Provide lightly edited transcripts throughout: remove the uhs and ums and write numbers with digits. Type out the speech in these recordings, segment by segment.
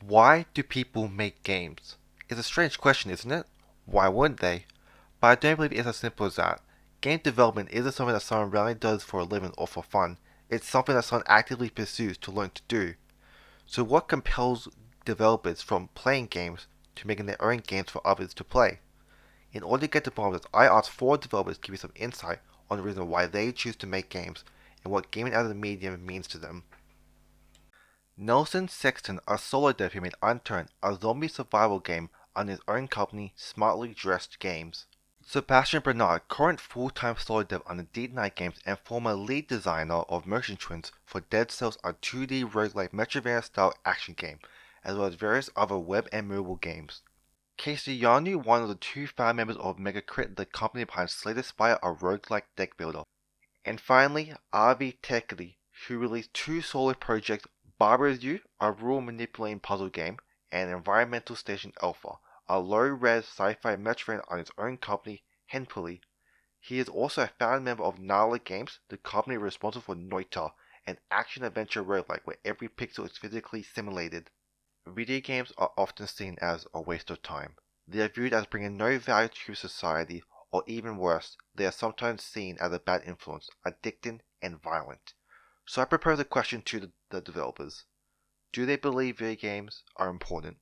Why do people make games? It's a strange question, isn't it? Why wouldn't they? But I don't believe it's as simple as that. Game development isn't something that someone really does for a living or for fun. It's something that someone actively pursues to learn to do. So what compels developers from playing games to making their own games for others to play? In order to get to the bottom of this, I asked four developers to give me some insight on the reason why they choose to make games and what gaming as a medium means to them. Nelson Sexton, a solo dev who made Unturned, a zombie survival game on his own company, Smartly Dressed Games. Sebastien Benard, current full-time solo dev on the D-Night games and former lead designer of Motion Twins for Dead Cells, a 2D roguelike Metroidvania-style action game, as well as various other web and mobile games. Casey Yano, one of the two founding members of Megacrit, the company behind Spire, a roguelike deck builder. And finally, Arvi Teikari, who released two solo projects, Barber's You, a rule manipulating puzzle game, and Environmental Station Alpha, a low-res sci-fi Metroidvania on his own company, Hempuli. He is also a founding member of Nolla Games, the company responsible for Noita, an action-adventure roguelike where every pixel is physically simulated. Video games are often seen as a waste of time. They are viewed as bringing no value to society, or even worse, they are sometimes seen as a bad influence, addicting, and violent. So I propose a question to the developers. Do they believe video games are important?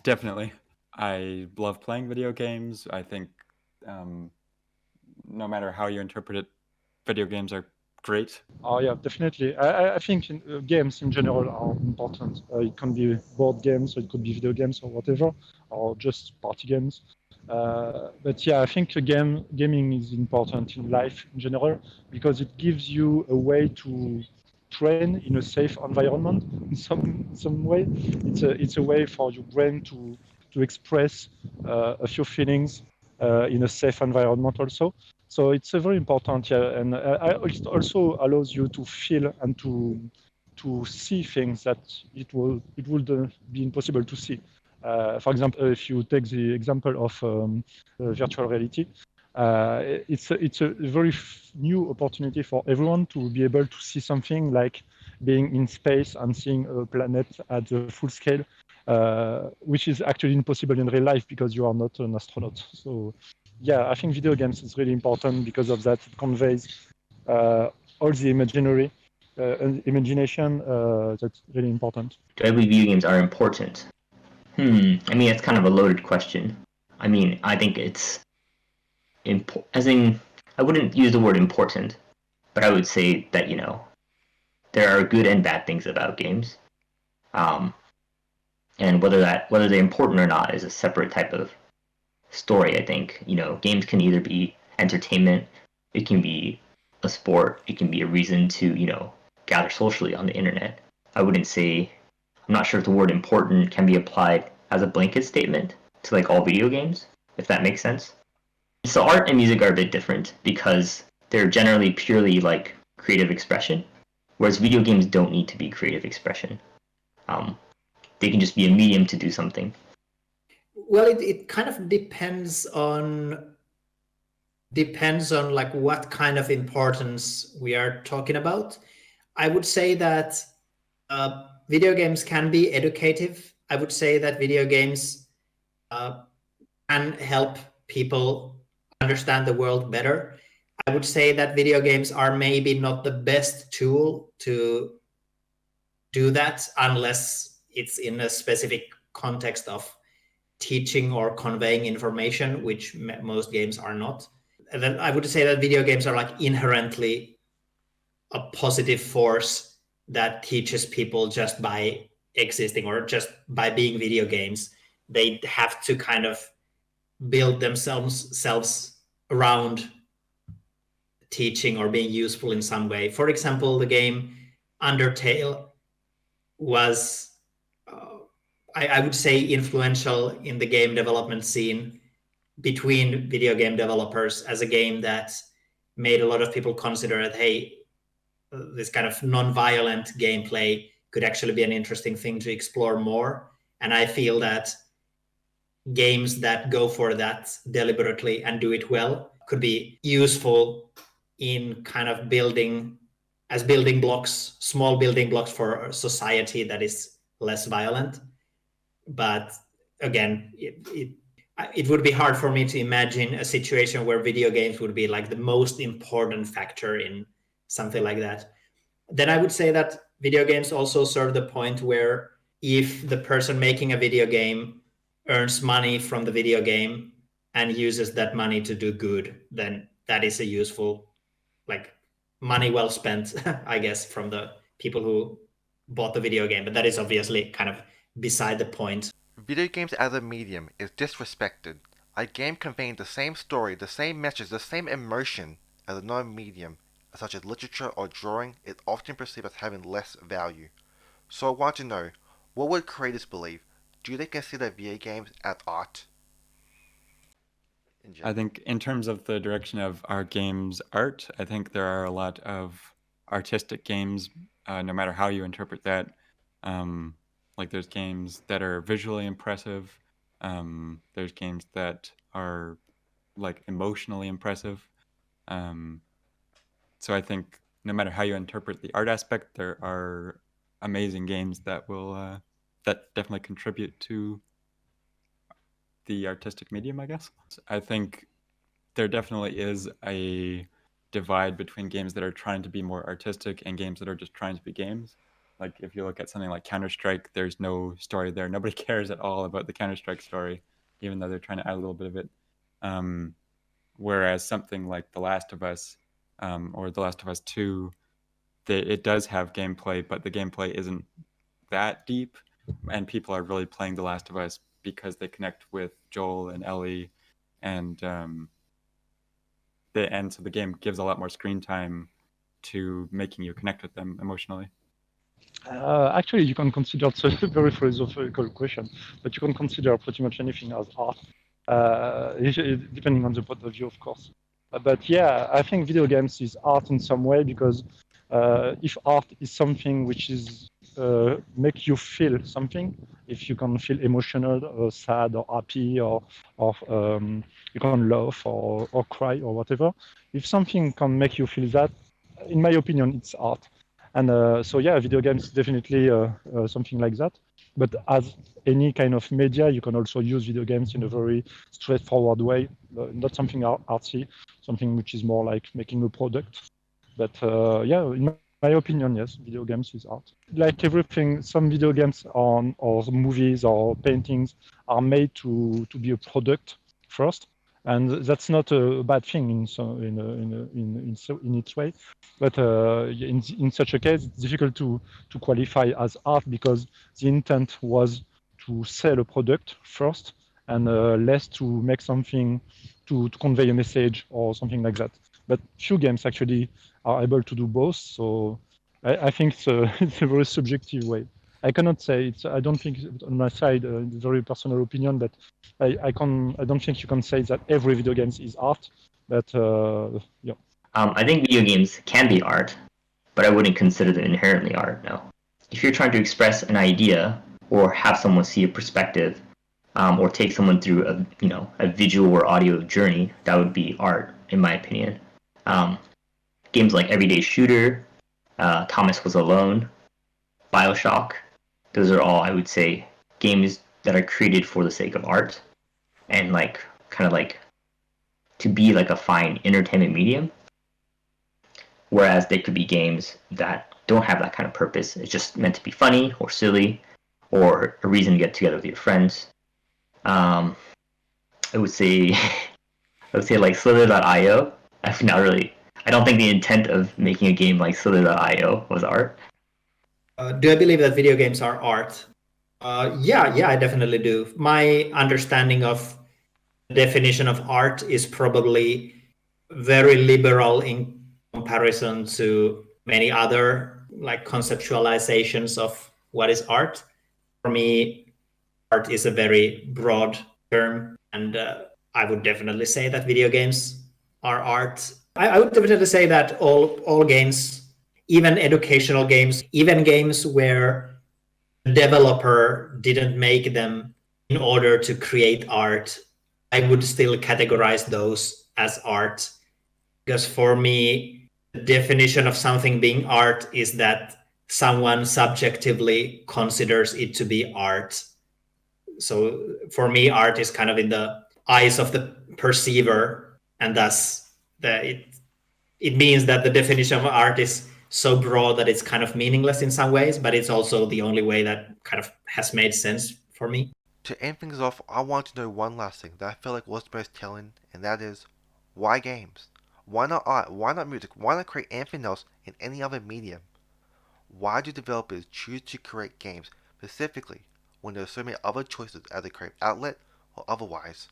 Definitely. I love playing video games. I think um, no matter how you interpret it, video games are great. Oh yeah, definitely. I think games in general are important. It can be board games, or it could be video games, or whatever, or just party games. But yeah, I think gaming is important in life in general because it gives you a way to train in a safe environment in some way. It's a way for your brain to express a few feelings in a safe environment also. So it's very important, yeah, and it also allows you to feel and to see things that it would be impossible to see. For example, if you take the example of virtual reality, it's a very new opportunity for everyone to be able to see something like being in space and seeing a planet at the full scale, which is actually impossible in real life because you are not an astronaut. So yeah, I think video games is really important because of that. It conveys all the imagination that's really important. Do I believe video games are important? I mean, it's kind of a loaded question. I mean, I think it's as in, I wouldn't use the word important, but I would say that, there are good and bad things about games. And whether they're important or not is a separate type of story, I think. Games can either be entertainment, it can be a sport, it can be a reason to, gather socially on the internet. I wouldn't say, I'm not sure if the word important can be applied as a blanket statement to like all video games, if that makes sense. So art and music are a bit different because they're generally purely like creative expression, whereas video games don't need to be creative expression. They can just be a medium to do something. Well, it kind of depends on like what kind of importance we are talking about. I would say that video games can be educative. I would say that video games can help people understand the world better. I would say that video games are maybe not the best tool to do that unless it's in a specific context of teaching or conveying information, which most games are not. And then I would say that video games are like inherently a positive force that teaches people just by existing or just by being video games. They have to kind of build themselves around teaching or being useful in some way. For example, the game Undertale was, I would say, influential in the game development scene between video game developers as a game that made a lot of people consider that, hey, this kind of non-violent gameplay could actually be an interesting thing to explore more. And I feel that games that go for that deliberately and do it well could be useful in kind of building blocks, small building blocks for a society that is less violent. But again, it would be hard for me to imagine a situation where video games would be like the most important factor in something like that. Then I would say that video games also serve the point where if the person making a video game earns money from the video game and uses that money to do good, then that is a useful, like, money well spent, I guess, from the people who bought the video game. But that is obviously kind of beside the point. Video games as a medium is disrespected. A game conveying the same story, the same message, the same immersion as another medium, such as literature or drawing, is often perceived as having less value. So I want to know, what would creators believe? Do they consider video games as art? I think in terms of the direction of our games art, I think there are a lot of artistic games, no matter how you interpret that. Like there's games that are visually impressive. There's games that are like emotionally impressive. So I think no matter how you interpret the art aspect, there are amazing games that will that definitely contribute to the artistic medium, I guess. I think there definitely is a divide between games that are trying to be more artistic and games that are just trying to be games. Like if you look at something like Counter-Strike, there's no story there. Nobody cares at all about the Counter-Strike story, even though they're trying to add a little bit of it. Whereas something like The Last of Us or The Last of Us 2, it does have gameplay, but the gameplay isn't that deep, and people are really playing The Last of Us because they connect with Joel and Ellie, and so the game gives a lot more screen time to making you connect with them emotionally. Actually, you can consider, it's a very philosophical question, but you can consider pretty much anything as art, depending on the point of view, of course. But yeah, I think video games is art in some way, because if art is something which is make you feel something, if you can feel emotional or sad or happy or you can laugh or cry or whatever, if something can make you feel that, in my opinion, it's art. And so yeah, video games is definitely something like that. But as any kind of media, you can also use video games in a very straightforward way, not something artsy, something which is more like making a product. But yeah, in my opinion, yes, video games is art. Like everything, some video games or movies or paintings are made to be a product first, and that's not a bad thing in its way. But in such a case, it's difficult to qualify as art, because the intent was to sell a product first, and less to make something to convey a message or something like that. But few games actually are able to do both. So I think it's a very subjective way. I cannot say it's. I don't think on my side, very personal opinion, but I don't think you can say that every video game is art. But yeah. I think video games can be art, but I wouldn't consider them inherently art. No. If you're trying to express an idea or have someone see a perspective, or take someone through a visual or audio journey, that would be art, in my opinion. Games like Everyday Shooter, Thomas Was Alone, BioShock, those are all, I would say, games that are created for the sake of art, and kind of to be like a fine entertainment medium. Whereas there could be games that don't have that kind of purpose. It's just meant to be funny or silly, or a reason to get together with your friends. I would say like Slither.io. I don't think the intent of making a game like Slither.io was art. Do I believe that video games are art? Yeah, I definitely do. My understanding of the definition of art is probably very liberal in comparison to many other conceptualizations of what is art. For me, art is a very broad term, and I would definitely say that video games are art. I would definitely say that all games, even educational games, even games where the developer didn't make them in order to create art, I would still categorize those as art. Because for me, the definition of something being art is that someone subjectively considers it to be art. So for me, art is kind of in the eyes of the perceiver, and thus it means that the definition of art is so broad that it's kind of meaningless in some ways, but it's also the only way that kind of has made sense for me. To end things off, I want to know one last thing that I feel like was most telling, and that is, why games? Why not art? Why not music? Why not create anything else in any other medium? Why do developers choose to create games specifically when there are so many other choices as a creative outlet or otherwise?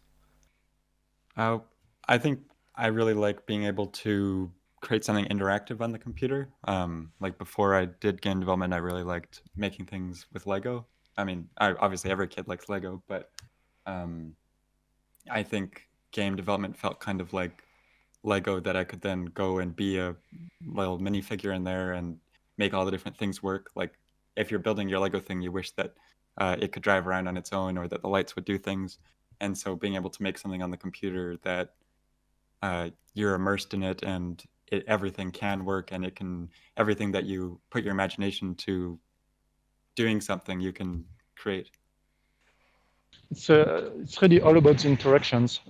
I think I really like being able to create something interactive on the computer. Like before I did game development, I really liked making things with Lego. I mean, obviously every kid likes Lego, but I think game development felt kind of like Lego, that I could then go and be a little minifigure in there and make all the different things work. Like if you're building your Lego thing, you wish that it could drive around on its own, or that the lights would do things. And so being able to make something on the computer that you're immersed in it, and everything can work, and everything that you put your imagination to doing something, you can create. It's really all about the interactions.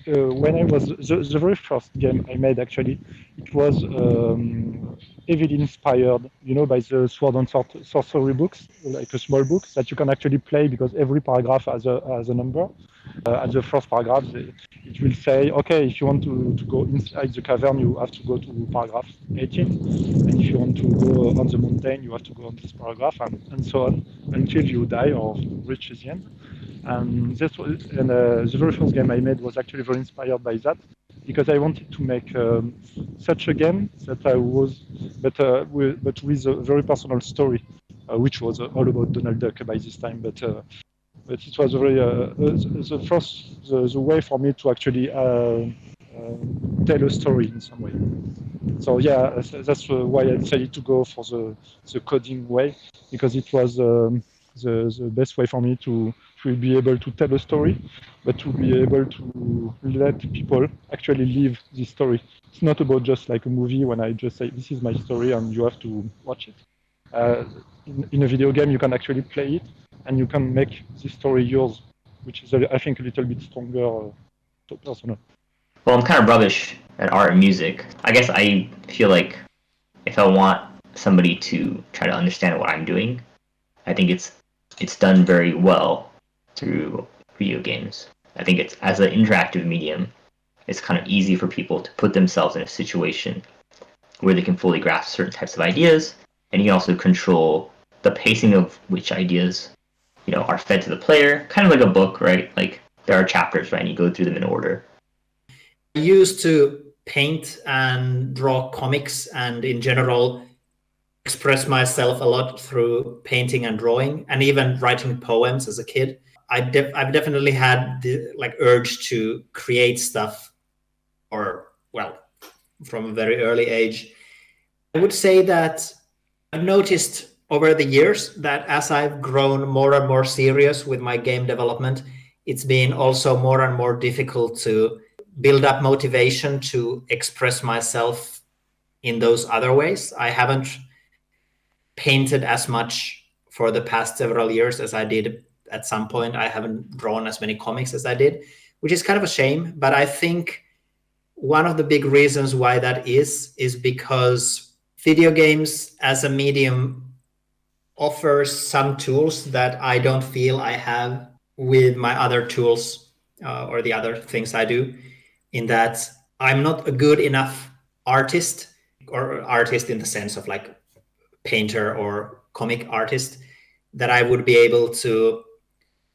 When I was the very first game I made, actually, it was heavily inspired, by the Sword and Sorcery books, like a small book that you can actually play, because every paragraph has a number. At the first paragraph, it will say, okay, if you want to go inside the cavern, you have to go to paragraph 18, and if you want to go on the mountain, you have to go on this paragraph, and so on, until you die or reach the end. And the very first game I made was actually very inspired by that, because I wanted to make such a game but with a very personal story, which was all about Donald Duck by this time. But it was very the way for me to actually tell a story in some way. So yeah, that's why I decided to go for the coding way, because it was the best way for me to be able to tell a story, but to be able to let people actually live this story. It's not about just like a movie when I just say, this is my story and you have to watch it. In a video game, you can actually play it and you can make this story yours, which is, I think, a little bit stronger, personal. Well, I'm kind of rubbish at art and music. I guess I feel like if I want somebody to try to understand what I'm doing, I think it's done very well through video games. I think it's, as an interactive medium, it's kind of easy for people to put themselves in a situation where they can fully grasp certain types of ideas, and you can also control the pacing of which ideas, are fed to the player, kind of like a book, right? Like there are chapters, right? And you go through them in order. I used to paint and draw comics, and in general express myself a lot through painting and drawing, and even writing poems as a kid. I've definitely had the urge to create stuff, from a very early age. I would say that I've noticed over the years that as I've grown more and more serious with my game development, it's been also more and more difficult to build up motivation to express myself in those other ways. I haven't painted as much for the past several years as I did at some point. I haven't drawn as many comics as I did, which is kind of a shame. But I think one of the big reasons why that is because video games as a medium offers some tools that I don't feel I have with my other tools or the other things I do, in that I'm not a good enough artist, or artist in the sense of like painter or comic artist, that I would be able to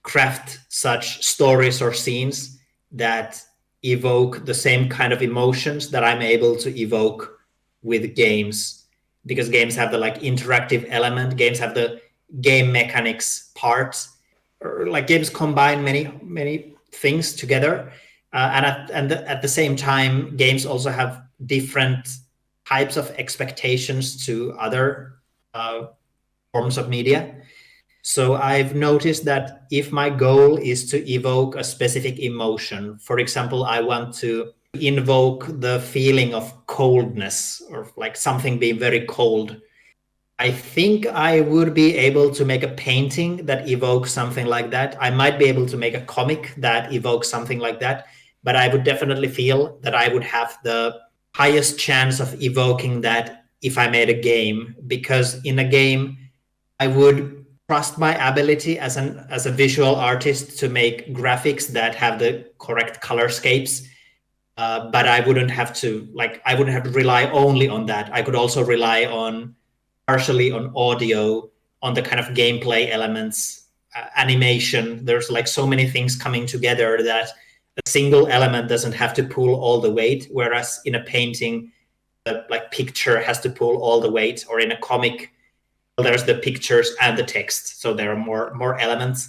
craft such stories or scenes that evoke the same kind of emotions that I'm able to evoke with games, because games have the interactive element, games have the game mechanics part, or games combine many things together, and at the same time games also have different types of expectations to other forms of media. So I've noticed that if my goal is to evoke a specific emotion, for example, I want to invoke the feeling of coldness, or something being very cold, I think I would be able to make a painting that evokes something like that. I might be able to make a comic that evokes something like that, but I would definitely feel that I would have the highest chance of evoking that if I made a game, because in a game I would trust my ability as a visual artist to make graphics that have the correct colorscapes. But I wouldn't have to rely only on that. I could also rely on partially on audio, on the kind of gameplay elements, animation. There's like so many things coming together that a single element doesn't have to pull all the weight. Whereas in a painting, the like picture has to pull all the weight, or in a comic, there's the pictures and the text. So there are more elements.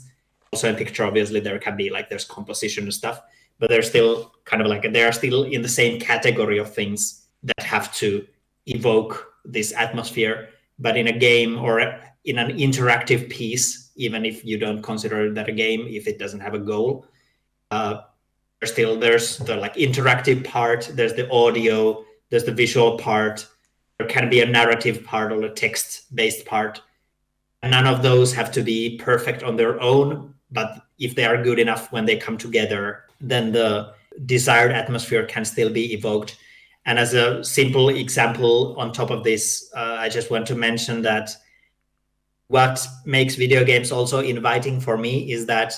Also in picture, obviously, there can be like there's composition and stuff, but they're still kind of like they are still in the same category of things that have to evoke this atmosphere. But in a game or in an interactive piece, even if you don't consider that a game, if it doesn't have a goal, there's the like interactive part, there's the audio, there's the visual part, there can be a narrative part or a text-based part. And none of those have to be perfect on their own, but if they are good enough when they come together, then the desired atmosphere can still be evoked. And as a simple example on top of this, I just want to mention that what makes video games also inviting for me is that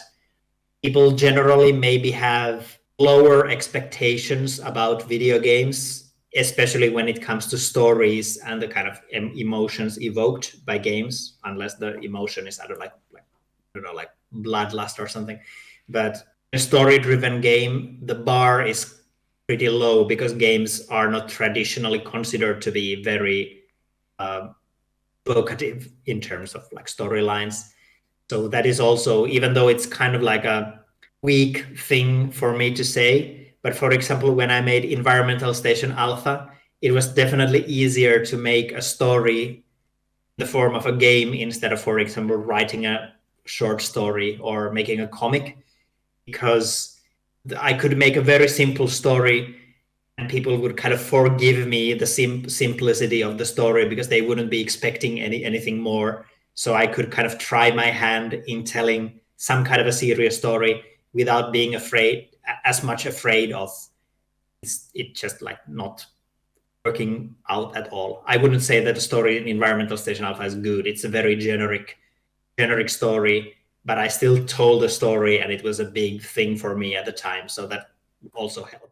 people generally maybe have lower expectations about video games, especially when it comes to stories and the kind of emotions evoked by games, unless the emotion is either like bloodlust or something. But a story-driven game, the bar is pretty low because games are not traditionally considered to be very evocative in terms of like storylines. So that is also, even though it's kind of like a weak thing for me to say, but for example, when I made Environmental Station Alpha, it was definitely easier to make a story in the form of a game instead of, for example, writing a short story or making a comic, because I could make a very simple story and people would kind of forgive me the simplicity of the story because they wouldn't be expecting anything more. So I could kind of try my hand in telling some kind of a serious story without being as much afraid of it just like not working out at all. I wouldn't say that the story in Environmental Station Alpha is good. It's a very generic story, but I still told the story and it was a big thing for me at the time. So that also helped.